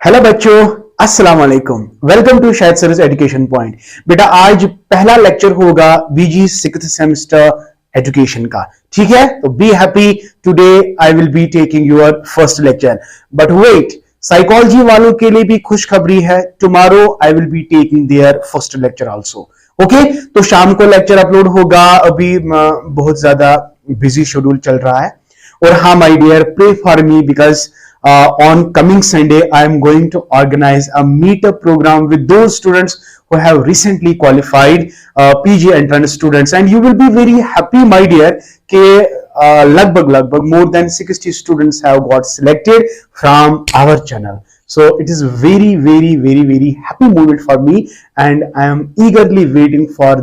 Hello बच्चों, अस्सलाम वालेकुम। Welcome to Shahid sir education point. बेटा आज पहला लेक्चर होगा बीजी 6th सेमेस्टर एजुकेशन का, ठीक है? तो be happy, today I will be taking your first lecture. But wait, psychology वालों के लिए भी खुशखबरी है, tomorrow I will be taking their first lecture also. Okay, तो शाम को लेक्चर अपलोड होगा। अभी बहुत ज्यादा बिजी शेड्यूल चल रहा है। और हाँ my dear, pray for me because on coming Sunday, I am going to organize a meetup program with those students who have recently qualified, PG entrance students, and you will be very happy, my dear, कि लगभग more than 60 students have got selected from our channel. So it is very happy moment for me, and I am eagerly waiting for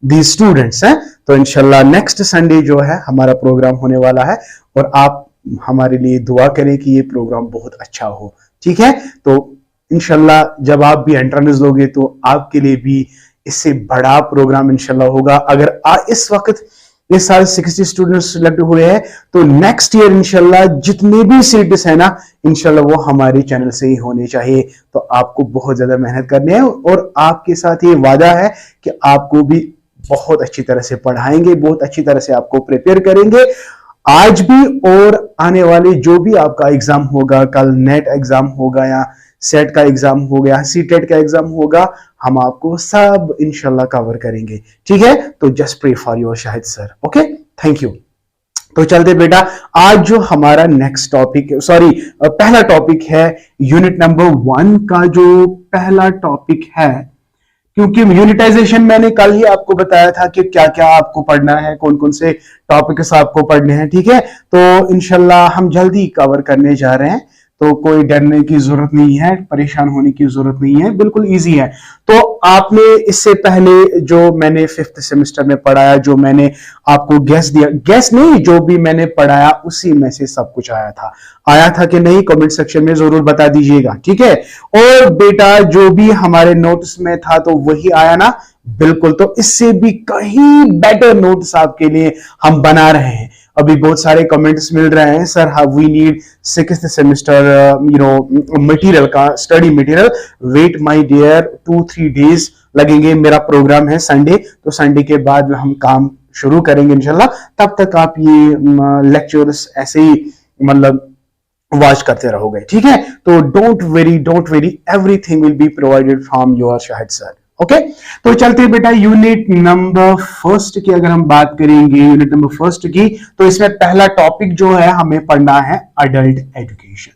these students. तो इंशाल्लाह next Sunday जो है हमारा programme होने वाला है, और आप हमारे लिए दुआ करें कि ये प्रोग्राम बहुत अच्छा हो, ठीक है? तो इंशाल्लाह जब आप भी एंट्रेंस दोगे तो आपके लिए भी इससे बड़ा प्रोग्राम इंशाल्लाह होगा। अगर इस वक्त इस साल 60 स्टूडेंट्स सिलेक्ट हुए हैं, तो नेक्स्ट ईयर इंशाल्लाह जितने भी सीट्स है ना, इंशाल्लाह वो हमारे चैनल से ही होने चाहिए। तो आपको बहुत ज्यादा मेहनत करनी है, और आपके साथ ये वादा है कि आपको भी बहुत अच्छी तरह से पढ़ाएंगे, बहुत अच्छी तरह से आपको प्रिपेयर करेंगे। आज भी और आने वाले जो भी आपका एग्जाम होगा, कल नेट एग्जाम होगा या सेट का एग्जाम होगा, सीटेट का एग्जाम होगा, हम आपको सब इंशाल्लाह कवर करेंगे, ठीक है? तो just pray for your Shahid sir. Okay, thank you. तो चलते बेटा, आज जो हमारा नेक्स्ट टॉपिक, पहला टॉपिक है यूनिट नंबर 1 का जो पहला टॉपिक है, क्योंकि यूनिटाइजेशन मैंने कल ही आपको बताया था कि क्या क्या आपको पढ़ना है, कौन कौन से टॉपिक्स आपको पढ़ने हैं, ठीक है? तो इंशाल्लाह हम जल्दी कवर करने जा रहे हैं, तो कोई डरने की जरूरत नहीं है, परेशान होने की जरूरत नहीं है, बिल्कुल इजी है। तो आपने इससे पहले जो मैंने 5th सेमेस्टर में पढ़ाया, जो मैंने आपको गैस दिया, गैस नहीं, जो भी मैंने पढ़ाया उसी में से सब कुछ आया था कि नहीं? कमेंट सेक्शन में जरूर बता दीजिएगा, ठीक है? और बेटा जो भी हमारे नोट्स में था तो वही आया ना? बिल्कुल। तो इससे भी कहीं बेटर नोट्स आपके लिए हम बना रहे हैं। अभी बहुत सारे कमेंट्स मिल रहे हैं, sir we need 6th semester material का, study material. Wait my dear, 2-3 days लगेंगे। मेरा प्रोग्राम है संडे, तो संडे के बाद हम काम शुरू करेंगे इंशाल्लाह। तब तक आप ये लेक्चर्स ऐसे ही मतलब वॉच करते रहोगे, ठीक है? तो don't very, everything will be provided from your Shahid sir. Okay, तो चलते बेटा यूनिट नंबर 1 की अगर हम बात करेंगे, यूनिट नंबर 1 की, तो इसमें पहला टॉपिक जो है हमें पढ़ना है adult education.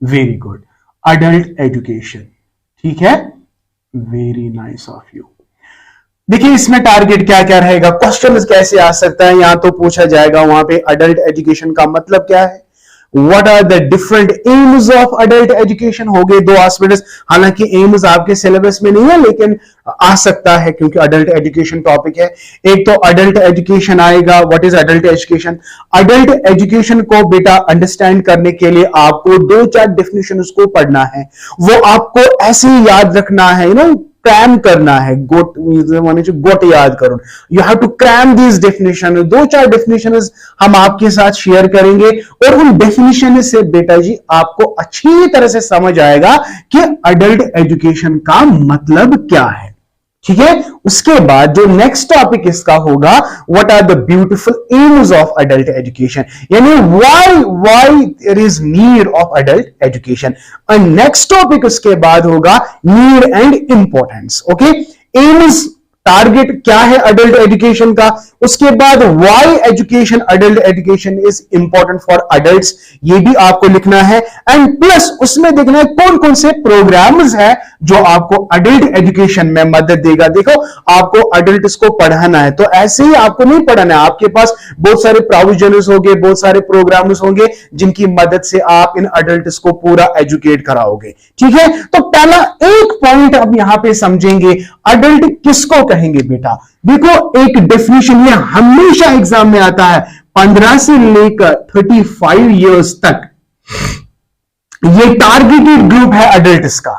Very good, adult education, ठीक है? Very nice of you. देखिए इसमें टारगेट क्या क्या रहेगा, क्वेश्चन कैसे आ सकता है, यहां तो पूछा जाएगा वहां पे अडल्ट एजुकेशन का मतलब क्या है, What are the different aims of adult education? हो गए 2 एस्पेक्ट्स। हालांकि एम्स आपके सिलेबस में नहीं है, लेकिन आ सकता है क्योंकि अडल्ट एजुकेशन टॉपिक है। एक तो अडल्ट एजुकेशन आएगा। What is adult education? Adult education को बेटा अंडरस्टैंड करने के लिए आपको 2-4 डेफिनेशन उसको पढ़ना है। वो आपको ऐसे ही याद रखना है, क्रैम करना है। गोट याद करो। You have to cram this definition. 2-4 definition हम आपके साथ शेयर करेंगे, और उन डेफिनेशन से बेटा जी आपको अच्छी तरह से समझ आएगा कि अडल्ट एजुकेशन का मतलब क्या है, ठीक है? उसके बाद जो नेक्स्ट टॉपिक इसका होगा, what are the beautiful aims of adult education, यानी why there is need of adult education. और नेक्स्ट टॉपिक उसके बाद होगा need and importance. Okay, aims, target क्या है अडल्ट एजुकेशन का, उसके बाद why education, adult education is important for adults, ये भी आपको लिखना है। एंड प्लस उसमें देखना है कौन कौन से प्रोग्राम्स है जो आपको अडल्ट एजुकेशन में मदद देगा। देखो आपको अडल्ट्स को पढ़ाना है, तो ऐसे ही आपको नहीं पढ़ाना है, आपके पास बहुत सारे प्रोविजंस होंगे, बहुत सारे प्रोग्राम्स होंगे जिनकी मदद से आप इन अडल्ट्स को पूरा एजुकेट कराओगे, ठीक है? तो पहला एक पॉइंट अब यहां पे समझेंगे, अडल्ट किसको कहेंगे बेटा। देखो एक डेफिनेशन ये हमेशा एग्जाम में आता है, 15 से लेकर 35 इयर्स तक ये टारगेटेड ग्रुप है अडल्ट्स का।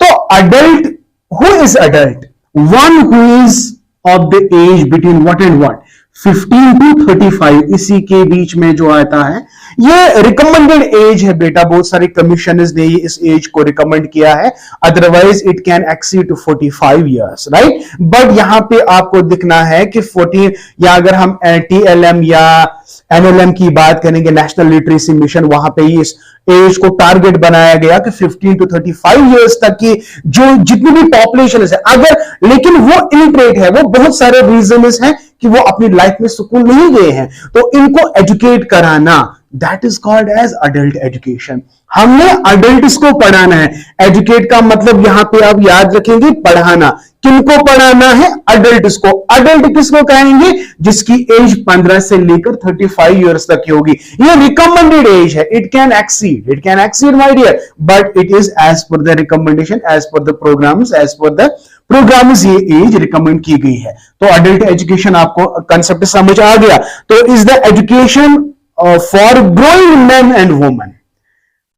तो adult, who is adult? One who is of the age between what and what, 15 to 35 इसी के बीच में जो आता है, ये रिकमेंडेड एज है बेटा। बहुत सारे कमीशनर्स ने इस एज को रिकमेंड किया है, otherwise it can exceed to 45 years, right. But यहां पे आपको दिखना है कि 14, या अगर हम TLM या NLM की बात करेंगे, नेशनल लिटरेसी मिशन, वहां पे इस एज को टारगेट बनाया गया कि 15 टू 35 इयर्स तक की जो जितनी भी पॉपुलेशन है, अगर, लेकिन वो इलिटरेट है, वो बहुत सारे रीजंस हैं कि वो अपनी लाइफ में स्कूल नहीं गए हैं, तो इनको एजुकेट कराना, that is called as adult education. हमने अडल्ट्स को पढ़ाना है। एजुकेट का मतलब यहां पे आप याद रखेंगे, पढ़ाना। किनको पढ़ाना है? अडल्ट्स को। अडल्ट किसको कहेंगे? जिसकी एज 15 से लेकर 35 इयर्स तक की होगी। ये रिकमेंडेड एज है। It can exceed my dear, but it is as per the recommendation, as per the programs ये एज रिकमेंड की गई है। तो अडल्ट एजुकेशन आपको कंसेप्ट समझ आ गया। तो is the education for growing men and women.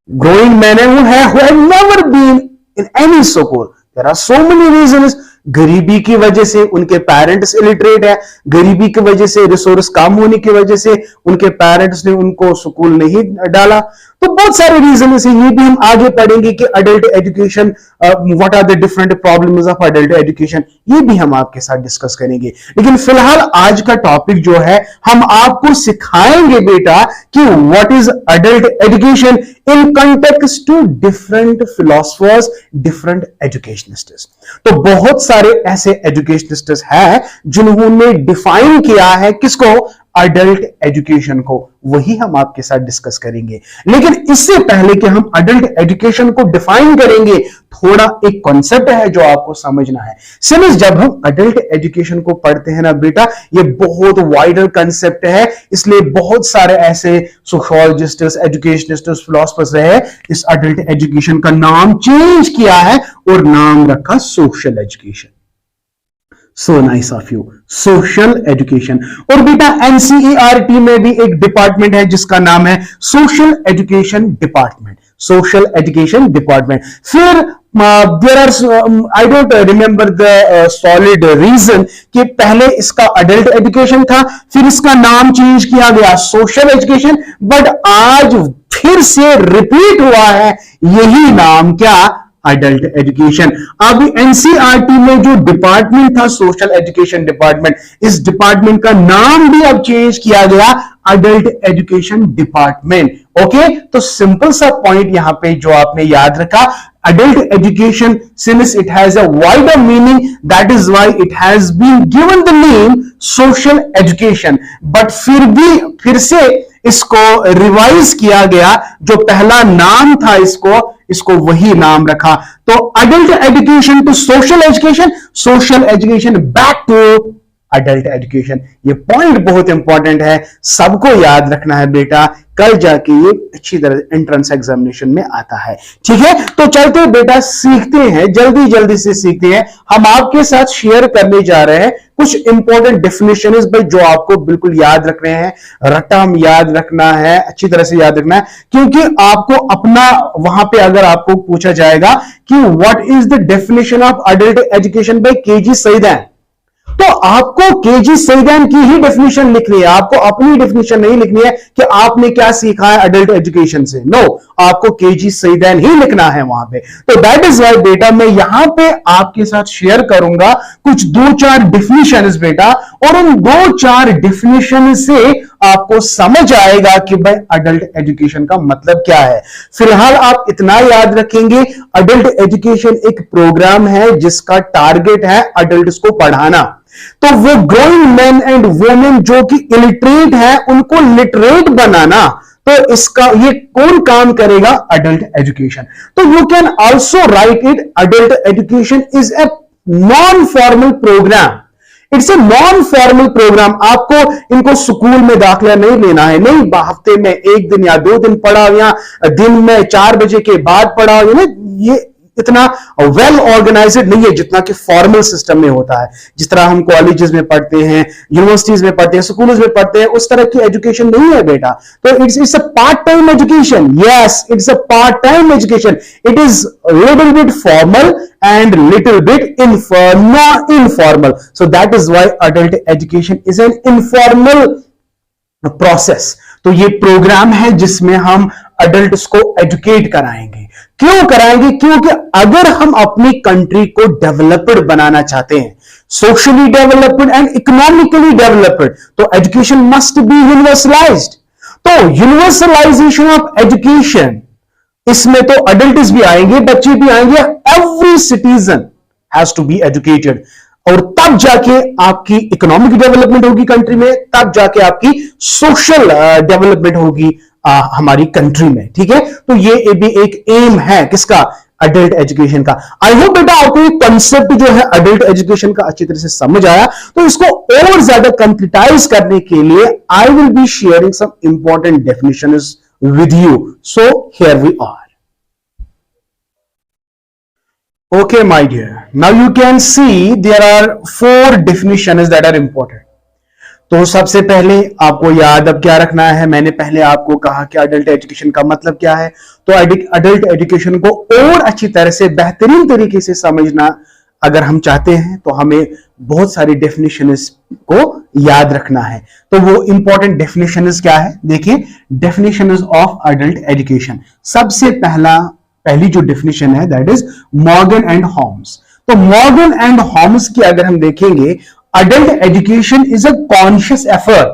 Growing men and women who have never been in any school. There are so many reasons. गरीबी की वजह से उनके पेरेंट्स इलिटरेट है, गरीबी की वजह से, रिसोर्स कम होने की वजह से उनके पेरेंट्स ने उनको स्कूल नहीं डाला। तो बहुत सारे रीजन है। ये भी हम आगे पढ़ेंगे कि adult education, what are the different problems of adult education, ये भी हम आपके साथ डिस्कस करेंगे। लेकिन फिलहाल आज का टॉपिक जो है, हम आपको सिखाएंगे बेटा कि what is adult education in context to different philosophers, different educationists. तो बहुत सारे ऐसे एजुकेशनिस्ट्स हैं जिन्होंने डिफाइन किया है किसको? अडल्ट एजुकेशन को। वही हम आपके साथ डिस्कस करेंगे। लेकिन इससे पहले कि हम अडल्ट एजुकेशन को डिफाइन करेंगे, थोड़ा एक कॉन्सेप्ट है जो आपको समझना है। सिंस जब हम अडल्ट एजुकेशन को पढ़ते हैं ना बेटा, ये बहुत वाइडर कॉन्सेप्ट है, इसलिए बहुत सारे ऐसे सोशियोलॉजिस्ट्स, एजुकेशनिस्ट्स, फिलोसफर्स रहे, इस अडल्ट एजुकेशन का नाम चेंज किया है और नाम रखा social education. So nice of you. Social education. और बेटा NCERT में भी एक डिपार्टमेंट है जिसका नाम है social education department. Social education department. फिर there are, I don't remember the solid reason कि पहले इसका अडल्ट एजुकेशन था, फिर इसका नाम चेंज किया गया सोशल एजुकेशन, बट आज फिर से रिपीट हुआ है यही नाम, क्या? Adult education. अब एनसीईआरटी में जो डिपार्टमेंट था सोशल एजुकेशन डिपार्टमेंट, इस डिपार्टमेंट का नाम भी अब चेंज किया गया अडल्ट एजुकेशन डिपार्टमेंट। ओके, तो सिंपल सा पॉइंट यहां पे जो आपने याद रखा, adult education, since it has a wider meaning, that is why it has been given the name social education, but फिर से इसको रिवाइज किया गया, जो पहला नाम था इसको वही नाम रखा। तो adult education to social education, social education back to adult education. ये पॉइंट बहुत इंपॉर्टेंट है, सबको याद रखना है बेटा, कल जाके ये अच्छी तरह एंट्रेंस एग्जामिनेशन में आता है। ठीक है, तो चलते बेटा सीखते हैं, जल्दी से सीखते हैं। हम आपके साथ शेयर करने जा रहे हैं कुछ इंपॉर्टेंट डेफिनेशंस भाई, जो आपको बिल्कुल याद रखने हैं, रटम याद रखना है, अच्छी तरह से याद रखना है, क्योंकि आपको अपना वहां पे अगर आपको पूछा जाएगा कि what is the definition of adult education by KG Saiyidain, तो आपको केजी सईदैन की ही डेफिनेशन लिखनी है, आपको अपनी डेफिनेशन नहीं लिखनी है कि आपने क्या सीखा है अडल्ट एजुकेशन से। नो, आपको केजी सईदैन ही लिखना है वहां पे। तो दैट इज वाई बेटा मैं यहां पे आपके साथ शेयर करूंगा कुछ 2-4 डेफिनेशंस बेटा, और उन 2-4 डेफिनेशन से आपको समझ आएगा कि भाई अडल्ट एजुकेशन का मतलब क्या है। फिलहाल आप इतना याद रखेंगे, अडल्ट एजुकेशन एक प्रोग्राम है जिसका टारगेट है अडल्ट्स को पढ़ाना। तो वो ग्रोइंग मैन एंड वुमेन जो कि इलिटरेट है उनको लिटरेट बनाना, तो इसका ये कौन काम करेगा? Adult education. तो you can also write it, adult education is a non formal programme, it's a non formal programme. आपको इनको स्कूल में दाखिला नहीं लेना है, नहीं हफ्ते में 1 दिन या 2 दिन पढ़ाओ, या दिन में 4 बजे के बाद पढ़ाओ, ये इतना वेल ऑर्गेनाइज्ड नहीं है जितना कि फॉर्मल सिस्टम में होता है। जिस तरह हम कॉलेजेस में पढ़ते हैं, यूनिवर्सिटीज में पढ़ते हैं, स्कूल्स में पढ़ते हैं, उस तरह की एजुकेशन नहीं है बेटा। तो it's a part time education. Yes, it's a part time education. It is little bit formal and little bit informal. So that is why adult education is an informal process. तो ये programme है जिसमें हम adults को educate कराएंगे। क्यों कराएंगे? क्योंकि अगर हम अपनी कंट्री को डेवलप्ड बनाना चाहते हैं, socially developed and economically developed, तो एजुकेशन मस्ट बी यूनिवर्सलाइज्ड। तो यूनिवर्सलाइजेशन ऑफ एजुकेशन, इसमें तो अडल्ट्स भी आएंगे, बच्चे भी आएंगे। Every citizen has to be educated, और तब जाके आपकी इकोनॉमिक डेवलपमेंट होगी कंट्री में, तब जाके आपकी सोशल डेवलपमेंट होगी हमारी कंट्री में। ठीक है, तो ये भी एक एम है किसका? अडल्ट एजुकेशन का। आई होप बेटा आपको ये कंसेप्ट जो है अडल्ट एजुकेशन का अच्छी तरह से समझ आया। तो इसको और ज्यादा कंक्रीटाइज करने के लिए I will be sharing some important definitions with you. So here we are. Okay my dear, now you can see there are 4 definitions that are important. तो सबसे पहले आपको याद अब क्या रखना है, मैंने पहले आपको कहा कि अडल्ट एजुकेशन का मतलब क्या है। तो अडल्ट एजुकेशन को और अच्छी तरह से बेहतरीन तरीके से समझना अगर हम चाहते हैं तो हमें बहुत सारी डेफिनेशंस को याद रखना है। तो वो इंपॉर्टेंट डेफिनेशंस क्या है, देखिए डेफिनेशंस ऑफ अडल्ट एजुकेशन। सबसे पहली जो डेफिनेशन है that is Morgan and Holmes. तो मॉर्गन एंड होम्स की अगर हम देखेंगे, adult education is a conscious effort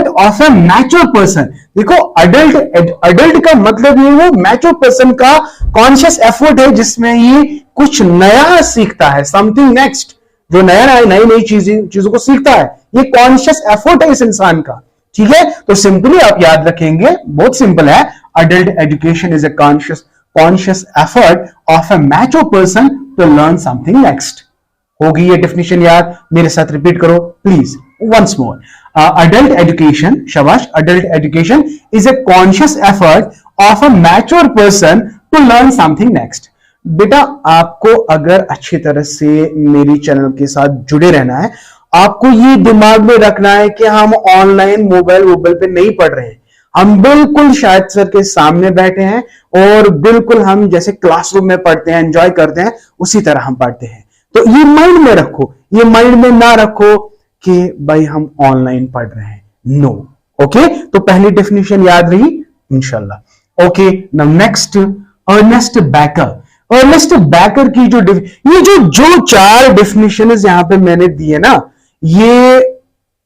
of a mature person. देखो अडल्ट का मतलब ये वो मैच्योर पर्सन का कॉन्शियस एफर्ट है जिसमें ये कुछ नया सीखता है, समथिंग नेक्स्ट, जो नई चीजों को सीखता है, ये कॉन्शियस एफर्ट है इस इंसान का। ठीक है, तो सिंपली आप याद रखेंगे, बहुत सिंपल है, adult education is a conscious effort of a mature person to learn something next. होगी ये डेफिनेशन याद? मेरे साथ रिपीट करो please once more. Adult education, shabash, adult education is a conscious effort of a mature person to learn something next. बेटा आपको अगर अच्छी तरह से मेरी चैनल के साथ जुड़े रहना है, आपको ये दिमाग में रखना है कि हम ऑनलाइन मोबाइल पे नहीं पढ़ रहे हैं। हम बिल्कुल शायद सर के सामने बैठे हैं और बिल्कुल हम जैसे क्लासरूम में पढ़ते हैं, एंजॉय करते हैं, उसी तरह हम पढ़ते हैं। तो ये माइंड में रखो, ये माइंड में ना रखो कि भाई हम ऑनलाइन पढ़ रहे हैं। No, okay. तो पहली डेफिनेशन याद रही इंशाल्लाह। Okay, now next, Ernest Baker की जो 4 डेफिनेशन यहां पे मैंने दिए ना, ये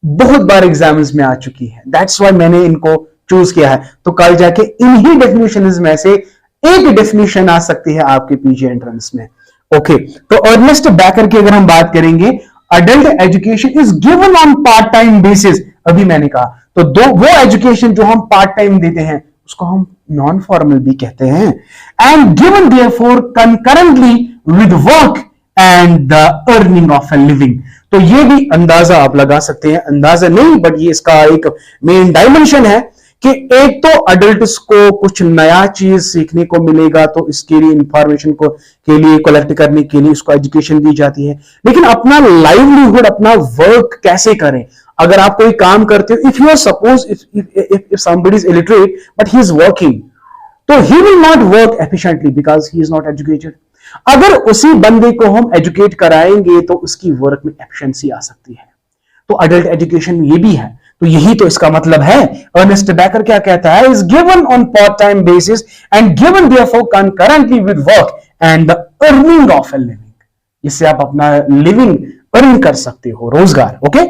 बहुत बार एग्जाम्स में आ चुकी है, दैट्स वाई मैंने इनको चूज किया है। तो कल जाके इन्हीं डेफिनेशन में से एक डेफिनेशन आ सकती है आपके पीजी एंट्रेंस में। ओके, तो अर्नेस्ट बेकर की अगर हम बात करेंगे, adult education is given on part time basis. अभी मैंने कहा तो वो एजुकेशन जो हम पार्ट टाइम देते हैं उसको हम नॉन फॉर्मल भी कहते हैं, and given therefore concurrently with work and the earning of a living. तो ये भी अंदाजा आप लगा सकते हैं, अंदाजा नहीं बट ये इसका एक मेन डायमेंशन है कि एक तो अडल्ट्स को कुछ नया चीज सीखने को मिलेगा, तो इसके लिए इंफॉर्मेशन को के लिए कलेक्ट करने के लिए उसको एजुकेशन दी जाती है, लेकिन अपना लाइवलीहुड, अपना वर्क कैसे करें। अगर आप कोई काम करते हो, if you are suppose if somebody is illiterate but he is working, तो he will not work efficiently because he is not educated. अगर उसी बंदे को हम एजुकेट कराएंगे तो उसकी वर्क में एफिशिएंसी आ सकती है। तो अडल्ट एजुकेशन ये भी है, तो यही तो इसका मतलब है। अर्नेस्ट बेकर क्या कहता है, is given on part time basis and given therefore concurrently with work and the earning of a living. इससे आप अपना लिविंग अर्न कर सकते हो, रोजगार। Okay,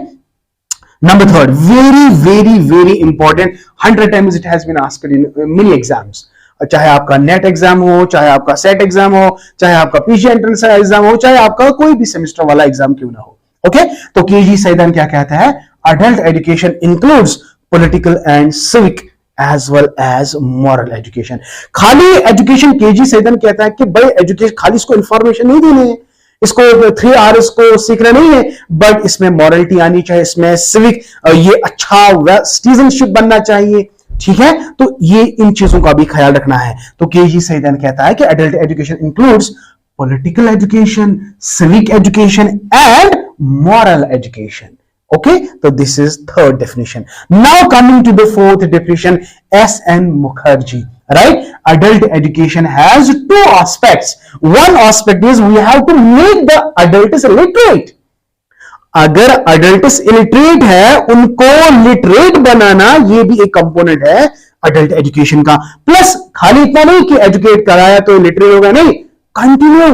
number 3, very very very important, 100 times it has been asked in many exams. चाहे आपका net exam हो, चाहे आपका सेट एग्जाम हो, चाहे आपका पीजी एंट्रेंस एग्जाम हो, चाहे आपका कोई भी सेमेस्टर वाला एग्जाम क्यों ना हो। ओके, तो केजी सैयदन क्या कहता है, adult education includes political and civic as well as moral education। खाली एजुकेशन, केजी सैयदन कहता है कि भाई एजुकेशन खाली इसको इंफॉर्मेशन नहीं देनी है, इसको 3 R's को सीखना नहीं है, बट इसमें मॉरलिटी आनी चाहिए, इसमें सिविक, ये अच्छा सिटीजनशिप बनना चाहिए। ठीक है, तो ये इन चीजों का भी ख्याल रखना है। तो केजी सईदन कहता है कि adult education includes political education, civic education and moral education. Okay, so this is third definition. Now coming to the fourth definition, S.N. Mukherjee. Right? Adult education has two aspects. One aspect is we have to make the adults literate. अगर adults illiterate है, उनको literate बनाना, ये भी एक component है adult education का. Plus खाली इतना नहीं कि educate कराया तो literate होगा, नहीं, continue.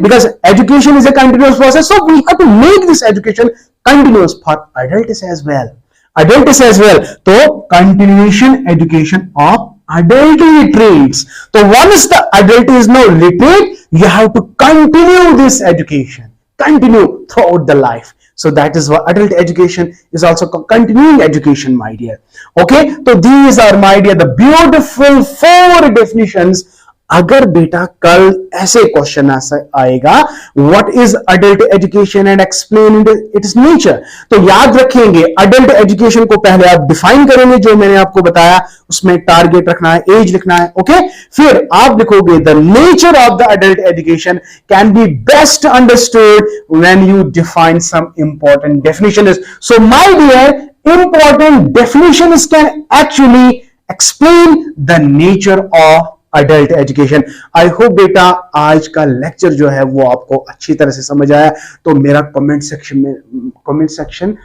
Because education is a continuous process, so we have to make this education continuous for adults as well. Adults as well. So continuation education of adult literates. So once the adult is now literate, you have to continue this education, continue throughout the life. So that is what adult education is, also continuing education, my dear. Okay, so these are, my dear, the beautiful 4 definitions. अगर बेटा कल ऐसे question आएगा, what is adult education and explain it's nature, तो याद रखेंगे adult education को पहले आप डिफाइन करेंगे, जो मैंने आपको बताया उसमें टारगेट रखना है, एज लिखना है, ओके। फिर आप लिखोगे the nature of the adult education can be best understood when you define some important definitions. So my dear, important definitions can actually explain the nature of adult education. I hope बेटा आज का lecture जो है वो आपको अच्छी तरह से समझ आया. तो मेरा कमेंट सेक्शन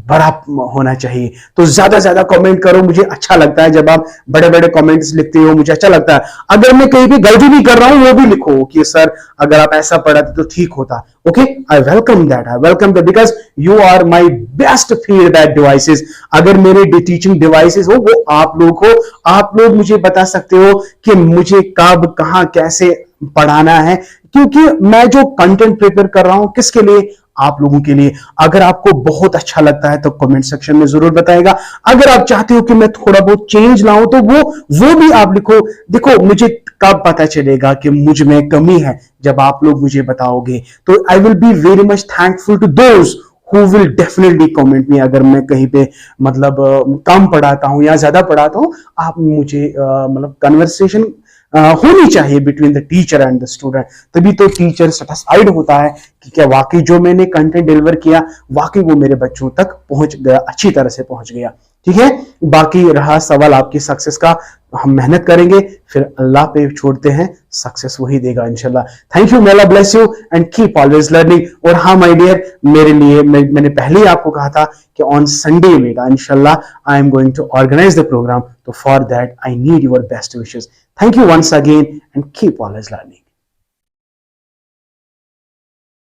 बड़ा होना चाहिए, तो ज्यादा कमेंट करो. मुझे अच्छा लगता है जब आप बड़े बड़े कमेंट्स लिखते हो, मुझे अच्छा लगता है. अगर मैं कहीं भी गलती भी कर रहा हूं वो भी लिखो कि सर अगर आप ऐसा पढ़ाते तो ठीक होता. Okay, I welcome that, because you are my best feedback devices. अगर मेरे टीचिंग डिवाइसेस हो वो आप लोग हो, आप लोग मुझे बता सकते हो कि मुझे कब कहां कैसे पढ़ाना है, क्योंकि मैं जो कंटेंट प्रिपेयर कर रहा हूं किसके लिए, आप लोगों के लिए. अगर आपको बहुत अच्छा लगता है तो कमेंट सेक्शन में जरूर बताएगा. अगर आप चाहते हो कि मैं थोड़ा बहुत चेंज लाऊं तो वो भी आप लिखो. देखो मुझे कब पता चलेगा कि मुझ में कमी है, जब आप लोग मुझे बताओगे. तो I will be very much thankful to those who will definitely comment me. अगर मैं कहीं पे मतलब कम पढ़ाता हूं या ज्यादा पढ़ाता हूं, आप मुझे मतलब कन्वर्सेशन होनी चाहिए between the teacher and the student. तभी तो टीचर सेटिस्फाइड होता है कि क्या वाकई जो मैंने कंटेंट डिलीवर किया वाकई वो मेरे बच्चों तक पहुंच गया, अच्छी तरह से पहुंच गया. ठीक है, बाकी रहा सवाल आपकी सक्सेस का. हम मेहनत करेंगे, फिर अल्लाह पे छोड़ते हैं, सक्सेस वही देगा इंशाल्लाह. Thank you, Mela bless you and keep always learning. और हाँ माय डियर, मेरे लिए मैंने पहले ही आपको कहा था कि ऑन संडे बेटा इंशाल्लाह I am going to organise the programme. तो for that I need your best wishes. Thank you once again and keep always learning.